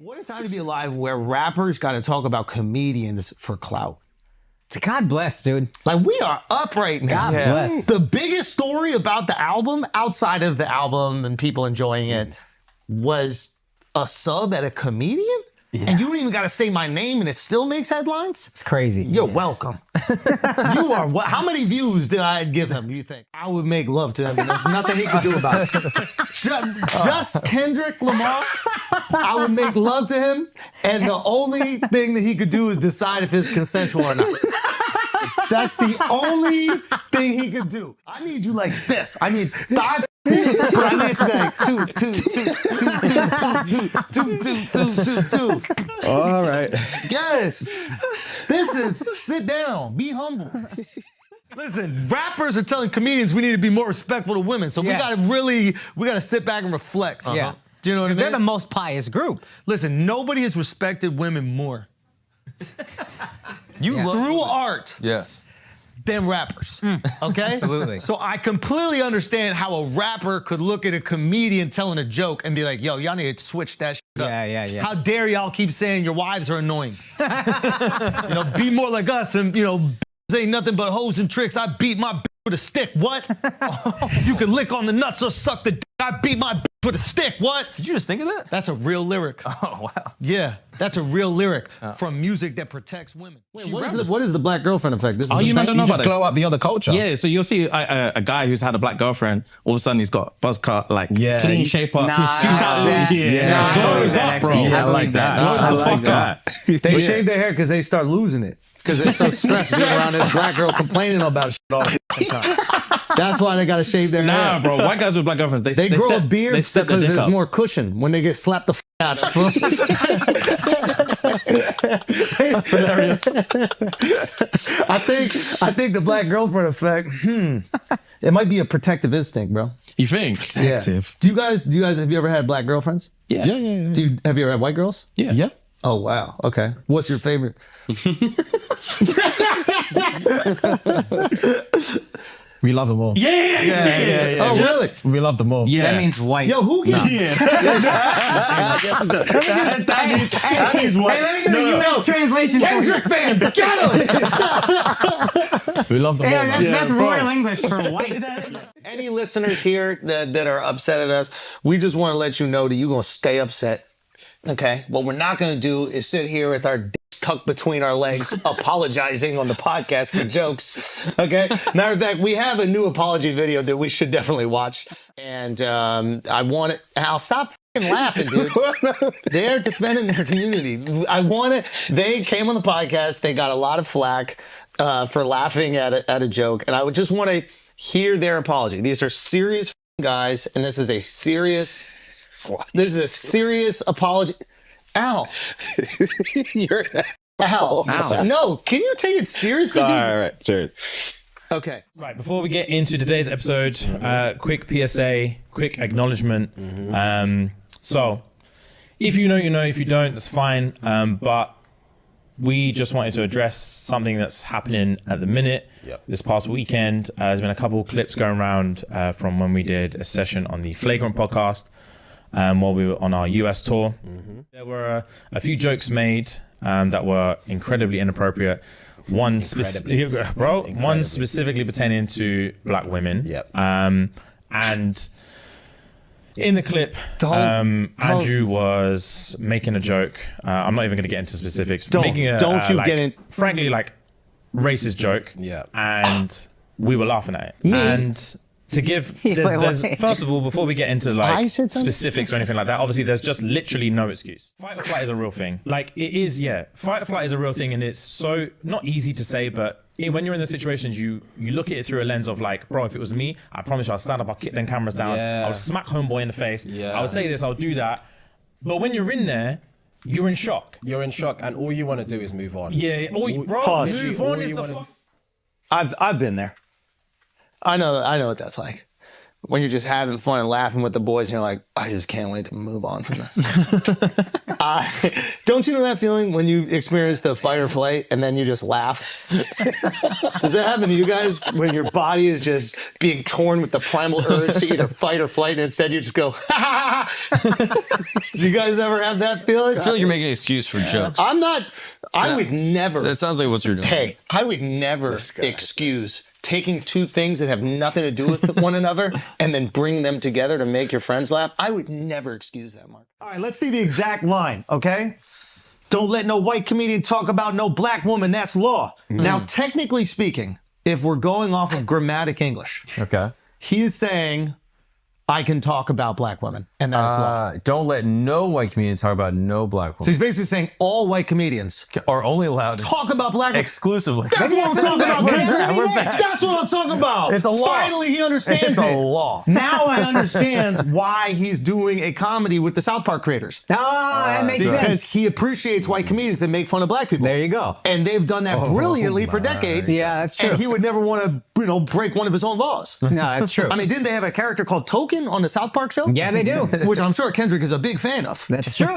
What a time to be alive where rappers got to talk about comedians for clout. God bless, dude. Like, we are up right now. God bless. The biggest story about the album, outside of the album and people enjoying it, was a sub at a comedian? Yeah. And you don't even got to say my name and it still makes headlines? It's crazy. You're welcome. You are. How many views did I give him, you think? I would make love to him. There's nothing he could do about it. Just Kendrick Lamar, I would make love to him. And the only thing that he could do is decide if it's consensual or not. That's the only thing he could do. I need you like this. I need 5, 6, but I need it to be like 2, 2, 2, 2, 2, 2, 2, 2, 2, 2, 2. All right. Yes. This is sit down. Be humble. Listen, rappers are telling comedians we need to be more respectful to women. So we gotta sit back and reflect. Yeah. Do you know what I mean? They're the most pious group. Listen, nobody has respected women more. Through art. Yes. Than rappers, okay? Absolutely. So I completely understand how a rapper could look at a comedian telling a joke and be like, yo, y'all need to switch that shit up. Yeah. How dare y'all keep saying your wives are annoying? Be more like us and, ain't nothing but hoes and tricks. I beat my with a stick. What? You can lick on the nuts or suck the dick. I beat my with a stick. What? Did you just think of that? That's a real lyric. Oh, wow. Yeah, that's a real lyric from music that protects women. Wait, what is the black girlfriend effect? This is you don't know about this? Glow up the other culture. Yeah, so you'll see a guy who's had a black girlfriend, all of a sudden he's got buzz cut, like clean shape up. Glows up, bro. Yeah, I like that. I like that. They shave their hair because they start losing it. Because they're so stressed being around this black girl complaining about shit all the time. That's why they gotta shave their hair. Nah, bro. White guys with black girlfriends, they grow a beard because because there's more cushion when they get slapped the out of. That's hilarious. I think the black girlfriend effect. It might be a protective instinct, bro. You think? Protective. Yeah. Do you guys have you ever had black girlfriends? Yeah. Have you ever had white girls? Yeah. Oh, wow. Okay. What's your favorite? We love them all. Yeah. Oh, really? We love them all. Yeah. That means white. Yo, who gets That means what? Hey, let me do the US translation. Kendrick fans? Get him! We love them all. That's royal English for white. Any listeners here that are upset at us, we just want to let you know that you're going to stay upset. Okay? What we're not going to do is sit here with our dicks tucked between our legs apologizing on the podcast for jokes. Okay? Matter of fact, we have a new apology video that we should definitely watch. And I want it. Al, stop fucking laughing, dude. They're defending their community. They came on the podcast. They got a lot of flack for laughing at a joke. And I would just want to hear their apology. These are serious guys, and this is a serious apology. Al. You're Al. No, can you take it seriously? All right, sure. Okay. Right, before we get into today's episode, quick PSA, quick acknowledgement. So, if you know, you know. If you don't, that's fine. But we just wanted to address something that's happening at the minute. This past weekend, there's been a couple of clips going around from when we did a session on the Flagrant podcast while we were on our US tour. There were a few jokes made that were incredibly inappropriate. One specifically pertaining to black women. And in the clip, Andrew was making a joke. I'm not even going to get into specifics. Frankly, like, racist joke. And we were laughing at it. And to give, first of all, before we get into like specifics or anything like that, obviously there's just literally no excuse. Fight or flight is a real thing. Like, it is, fight or flight is a real thing, and it's so not easy to say, but when you're in those situations, you look at it through a lens of like, bro, if it was me, I promise you I'll stand up, I'll kick them cameras down, I'll smack homeboy in the face, I would say this, I'll do that. But when you're in there, you're in shock. You're in shock, and all you want to do is move on. Pause. Move on is the fuck. I've been there. I know what that's like. when you're just having fun and laughing with the boys, and you're like, I just can't wait to move on from this. Don't you know that feeling when you experience the fight or flight and then you just laugh? Does that happen to you guys when your body is just being torn with the primal urge to either fight or flight, and instead you just go, ha ha ha? Do you guys ever have that feeling? I feel like you're making an excuse for jokes. I'm not. I would never. That sounds like what you're doing. Hey, I would never excuse taking two things that have nothing to do with one another and then bring them together to make your friends laugh. I would never excuse that, Mark. All right, let's see the exact line, okay? Don't let no white comedian talk about no black woman. That's law. Now, technically speaking, if we're going off of grammatic English, Okay. he is saying, I can talk about black women, and that is law. Don't let no white comedian talk about no black So woman. he's basically saying all white comedians Are only allowed to talk about black women. exclusively. That's what I'm talking about, Kendrick. back. We're back. That's what I'm talking about. It's a law. Finally, he understands It's a it. law. Now I understand why he's doing a comedy with the South Park creators. That makes Because sense. he appreciates white comedians that make fun of black people. There you go. And they've done that brilliantly for decades. Yeah, that's true. And he would never want to, break one of his own laws. No, that's true. I mean, didn't they have a character called Token on the South Park show? Yeah, they do. Which I'm sure Kendrick is a big fan of. That's true.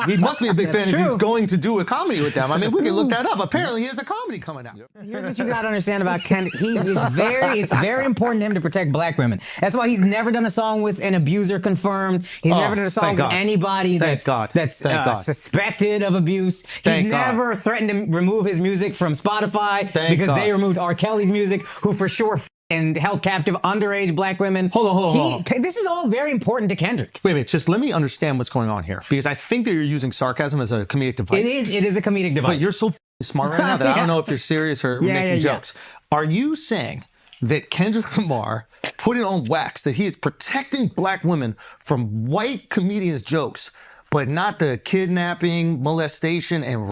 He must be a big fan if true. he's going to do a comedy with them. I mean, we can look that up. Apparently, he has a comedy coming out. Here's what you got to understand about Kendrick. It's very important to him to protect black women. That's why he's never done a song with an abuser confirmed. He's never done a song thank with God. anybody Thank that's God. that's Thank God. suspected of abuse. Thank He's God. never threatened to remove his music from Spotify Thank because God. they removed R. Kelly's music, who for sure and held captive underage black women. Hold on. This is all very important to Kendrick. Wait a minute. Just let me understand what's going on here. Because I think that you're using sarcasm as a comedic device. It is a comedic device. But you're so smart right now that I Yeah. don't know if you're serious or making jokes. Are you saying that Kendrick Lamar put it on wax that he is protecting black women from white comedians' jokes, but not the kidnapping, molestation, and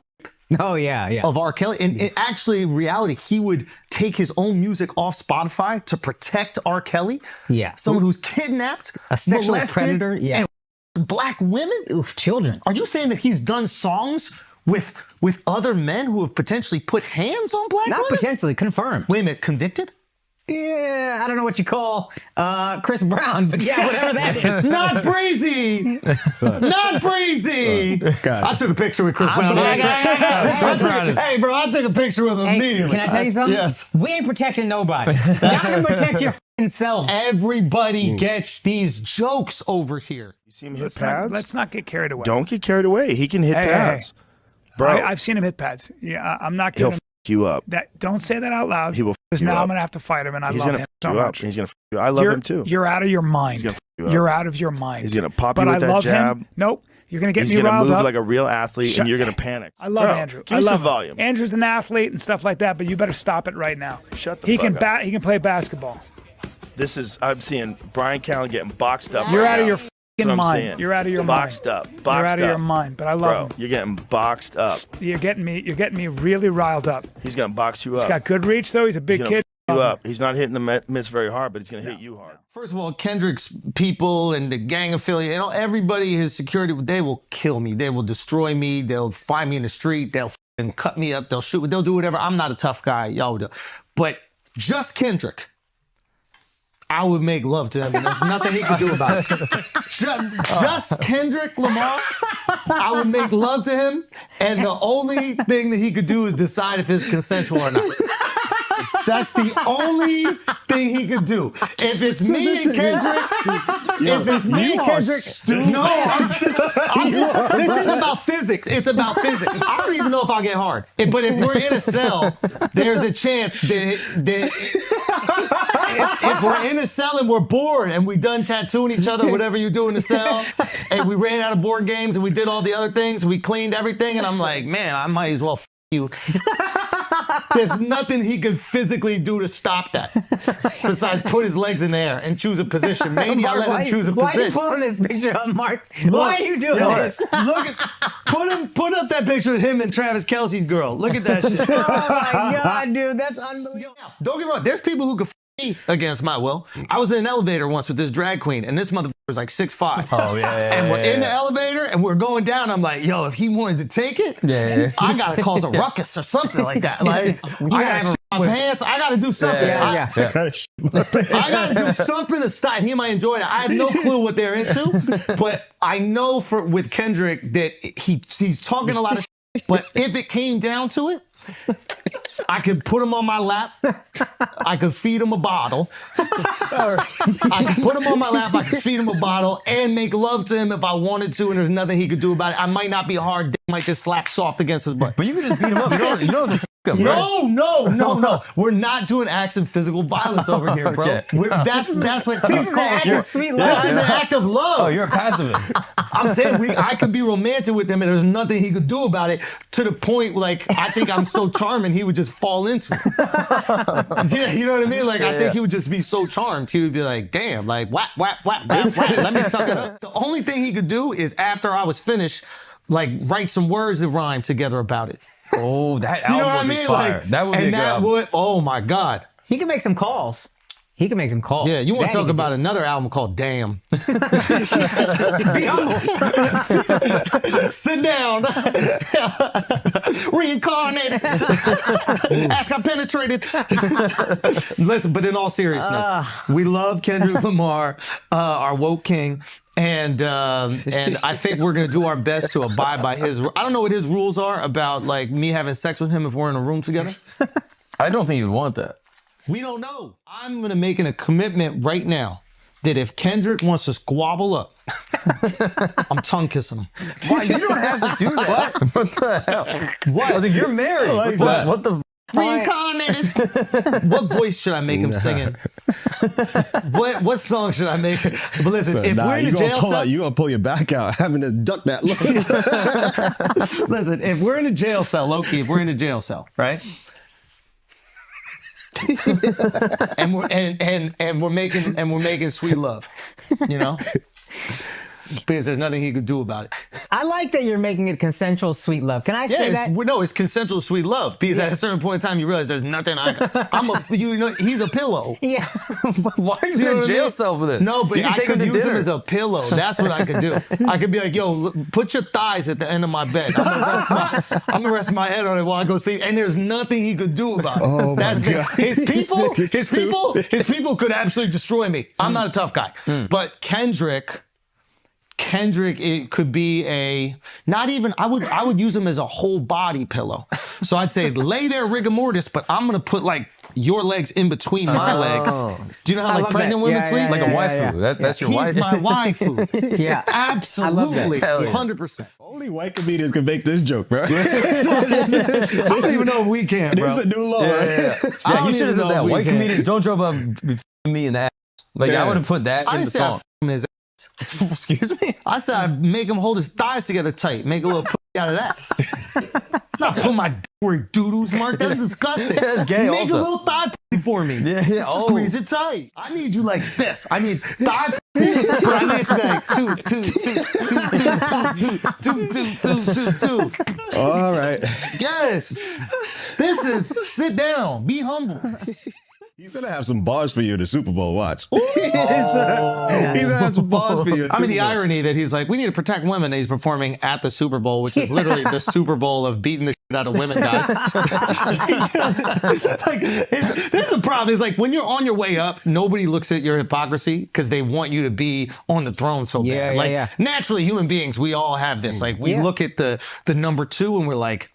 Oh yeah. of R. Kelly? And actually, in reality, he would take his own music off Spotify to protect R. Kelly? Yeah. Someone who's kidnapped, A sexual molested, predator, yeah. and black women? Oof, children. Are you saying that he's done songs with other men who have potentially put hands on black Not women? potentially, confirmed. Wait a minute, convicted? Yeah, I don't know what you call Chris Brown, but yeah, whatever that is. Not breezy! Not breezy! I took a picture with Chris Brown. Hey, bro, I took a picture with him Hey, immediately. can I tell you something? Yes. We ain't protecting nobody. Y'all can protect your f***ing selves. Everybody gets these jokes over here. You see him hit pads? Let's not get carried away. Don't get carried away. He can hit Hey, pads. Bro, I've seen him hit pads. Yeah, I'm not he'll giving f you up. that. Don't say that out loud. He will f Because you now up. I'm gonna have to fight him, and I He's love gonna him f so you up. much. He's gonna f you. I love you're, him too. You're out of your mind. gonna f you up. You're out of your mind. He's gonna pop but you with I that love jab. him. Nope. You're gonna get He's me gonna riled move up. like a real athlete, Shut- and you're gonna panic. I love Bro, Andrew. Give me I love some him. volume. Andrew's an athlete and stuff like that, but you better stop it right now. Shut the he fuck can up. He can play basketball. This is. I'm seeing Brian Callen getting boxed up. You're right out of now. your That's f***ing what I'm mind. saying. You're out of your boxed mind. up. Boxed You're out of up. your mind. But I Bro, love him. you're getting boxed up. You're getting me really riled up. He's gonna box you up. He's got good reach though. He's a big He's gonna kid. f you up. He's not hitting the miss very hard, but he's gonna hit you hard. First of all, Kendrick's people and the gang affiliate, everybody, his security, they will kill me. They will destroy me. They'll find me in the street. They'll f***ing cut me up. They'll shoot me. They'll do whatever. I'm not a tough guy. Y'all would do. But just Kendrick, I would make love to him, and there's nothing he could do about it. Just Kendrick Lamar, I would make love to him, and the only thing that he could do is decide if it's consensual or not. That's the only thing he could do. If it's me and Kendrick, this is about physics. It's about physics. I don't even know if I'll get hard. But if we're in a cell, there's a chance that if we're in a cell and we're bored and we done tattooing each other, whatever you do in the cell, and we ran out of board games and we did all the other things, we cleaned everything, and I'm like, man, I might as well f you. There's nothing he could physically do to stop that besides put his legs in the air and choose a position. Maybe Mark, I let him choose a why are you position. pulling this picture up, Mark? Why are you doing this? Look put up that picture of him and Travis Kelce's girl. Look at that shit. Oh my God, dude, that's unbelievable. Don't get me wrong. There's people who could me against my will. I was in an elevator once with this drag queen, and this motherfucker was like 6'5". Oh, yeah. And we're in the elevator, and we're going down. I'm like, yo, if he wanted to take it, I gotta cause a ruckus or something like that. Like, I gotta have my pants. I got to do something. Yeah. I got to do something to stop. He might enjoy it. I have no clue what they're into, but I know with Kendrick that he's talking a lot of shit, but if it came down to it, I could put him on my lap. I could feed him a bottle. I could put him on my lap. I could feed him a bottle and make love to him if I wanted to, and there's nothing he could do about it. I might not be hard. Dick might just slap soft against his butt. But you can just beat him up. You don't have to f him, right? No. We're not doing acts of physical violence over here, bro. Okay. That's what This is an act of sweet love. This is an act of love. Oh, you're a pacifist. I'm saying I could be romantic with him and there's nothing he could do about it, to the point like I think I'm so charming he would just fall into it. Yeah, you know what I mean? Like I think he would just be so charmed. He would be like, damn, like whap, let me suck it up. The only thing he could do is after I was finished, like write some words that rhyme together about it. Oh, that Do you know what I album would be mean? fire. Like, That would be a and good that album. would, oh my God. He can make some calls. Yeah, You want That to talk he about another album called Damn. Sit down. Reincarnated. Ask how penetrated. Listen, but in all seriousness, we love Kendrick Lamar, our woke king. And I think we're gonna do our best to abide by his. I don't know what his rules are about, like me having sex with him if we're in a room together. I don't think you'd want that. We don't know. I'm gonna make a commitment right now that if Kendrick wants to squabble up, I'm tongue kissing him. Why? You don't have to do that. What the hell? What? I was like, you're married. What the? Reincarnated. What voice should I make him singing? What song should I make? But listen, if we're in a jail cell, you gonna pull your back out, having to duck that look. listen, if we're in a jail cell, low-key, if we're in a jail cell, right? and we're making sweet love, you know, because there's nothing he could do about it. I like that you're making it consensual sweet love. Can I say that? No, it's consensual sweet love, because at a certain point in time you realize there's nothing he's a pillow. Yeah. Why are you in a jail cell for this? No, but you can I take him could to use him dinner. as a pillow. That's what I could do. I could be like, yo, look, put your thighs at the end of my bed. I'm gonna rest my head on it while I go sleep. And there's nothing he could do about it. Oh my God. His people could absolutely destroy me. I'm not a tough guy. But Kendrick, it could be I would use him as a whole body pillow. So I'd say lay there rigor mortis, but I'm gonna put like your legs in between my legs. Do you know how like pregnant women sleep? Like a waifu. That's your wife. He's my waifu. Yeah. Absolutely. Hell yeah. 100%. Only white comedians can make this joke, bro. I don't even know if we can, bro. This is a new law. Yeah, don't you should have even said know that. if we White can. comedians don't joke about me in the ass. Like I would have put that I in the didn't say I song. him his ass. Excuse me? I said I'd make him hold his thighs together tight. Make a little pussy out of that. Not put my dick where doodles mark. That's disgusting. That's gay Make also. a little thigh pussy for me. Yeah. Oh. Squeeze it tight. I need you like this. I need thigh pussy, but I need it to be like two. All right. Yes. This is sit down. Be humble. He's gonna have some bars for you in the Super Bowl. Watch. He's gonna have some bars for you. I mean, the irony that he's like, we need to protect women. And he's performing at the Super Bowl, which is literally the Super Bowl of beating the shit out of women, guys. This is the problem. Is like when you're on your way up, nobody looks at your hypocrisy because they want you to be on the throne so bad. Like naturally, human beings, we all have this. Like we look at the number two and we're like,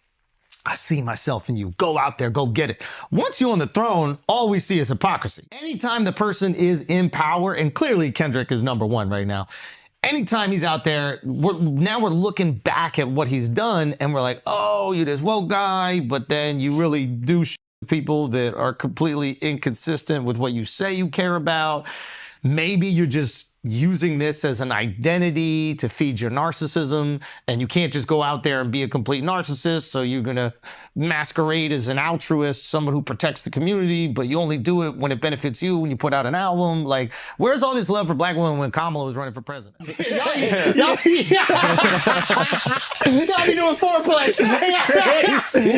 I see myself in you. Go out there, go get it. Once you're on the throne, all we see is hypocrisy. Anytime the person is in power, and clearly Kendrick is number one right now, anytime he's out there, we're looking back at what he's done and we're like, oh, you're this woke guy, but then you really do shit with people that are completely inconsistent with what you say you care about. Maybe you're just using this as an identity to feed your narcissism, and you can't just go out there and be a complete narcissist, so you're gonna masquerade as an altruist, someone who protects the community, but you only do it when it benefits you, when you put out an album. Like, where's all this love for black women when Kamala was running for president? Y'all be doing foreplay.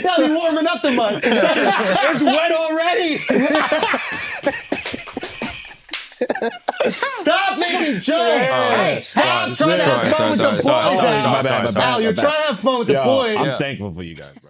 Y'all be warming up the mud. It's wet already. Stop making jokes! Hey, stop trying to have fun with the boys. My bad. Al, you're trying to have fun with the boys. I'm thankful for you guys, bro.